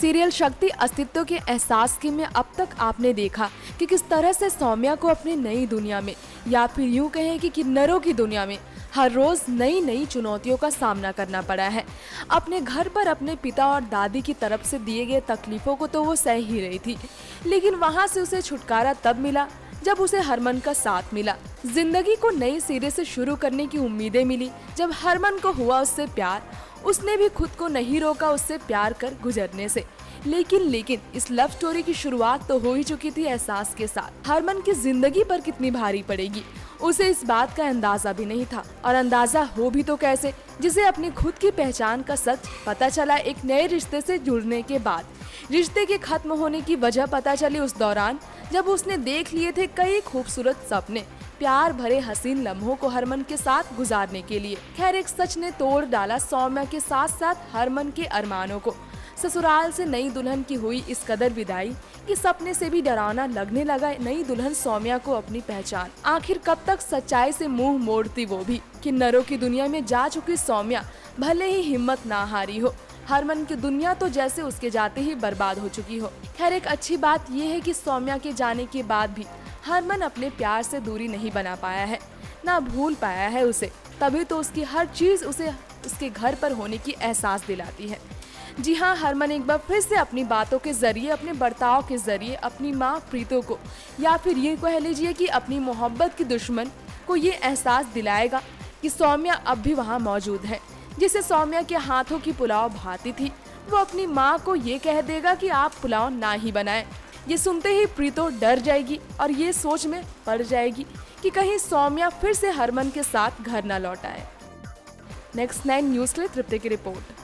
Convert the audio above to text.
Serial शक्ति अस्तित्व के एहसास के में अब तक आपने देखा कि किस तरह से सौम्या को अपनी नई दुनिया में, या फिर यूं कहें कि किन्नरों की दुनिया में हर रोज नई नई चुनौतियों का सामना करना पड़ा है। अपने घर पर अपने पिता और दादी की तरफ से दिए गए तकलीफों को तो वो सह ही रही थी, लेकिन वहाँ से उसे छुटकारा तब मिला जब उसे हरमन का साथ मिला। जिंदगी को नए सिरे से शुरू करने की उम्मीदें मिली जब हरमन को हुआ उससे प्यार। उसने भी खुद को नहीं रोका उससे प्यार कर गुजरने से। लेकिन इस लव स्टोरी की शुरुआत तो हो ही चुकी थी एहसास के साथ। हरमन की जिंदगी पर कितनी भारी पड़ेगी उसे इस बात का अंदाजा भी नहीं था, और अंदाजा हो भी तो कैसे जिसे अपनी खुद की पहचान का सच पता चला एक नए रिश्ते से जुड़ने के बाद। रिश्ते के खत्म होने की वजह पता चली उस दौरान जब उसने देख लिए थे कई खूबसूरत सपने, प्यार भरे हसीन लम्हों को हरमन के साथ गुजारने के लिए। खैर एक सच ने तोड़ डाला सौम्या के साथ साथ हरमन के अरमानों को। ससुराल से नई दुल्हन की हुई इस कदर विदाई कि सपने से भी डरावना लगने लगा नई दुल्हन सौम्या को अपनी पहचान। आखिर कब तक सच्चाई से मुंह मोड़ती वो भी। किन्नरों की दुनिया में जा चुकी सौम्या भले ही हिम्मत ना हारी हो, हरमन की दुनिया तो जैसे उसके जाते ही बर्बाद हो चुकी हो। खैर एक अच्छी बात यह है कि सौम्या के जाने के बाद भी हरमन अपने प्यार से दूरी नहीं बना पाया है, ना भूल पाया है उसे। तभी तो उसकी हर चीज उसे उसके घर पर होने की एहसास दिलाती है। जी हाँ, हरमन एक बार फिर से अपनी बातों के जरिए, अपने बर्ताव के जरिए अपनी माँ प्रीतो को, या फिर ये कह लीजिए कि अपनी मोहब्बत की दुश्मन को ये एहसास दिलाएगा कि सौम्या अब भी वहाँ मौजूद है। जिसे सौम्या के हाथों की पुलाव भाती थी, वो अपनी माँ को ये कह देगा कि आप पुलाव ना ही बनाएं। ये सुनते ही प्रीतो डर जाएगी और ये सोच में पड़ जाएगी कि कहीं सौम्या फिर से हरमन के साथ घर न लौट आए। नेक्स्ट 9 न्यूज़ के लिए तृप्ति की रिपोर्ट।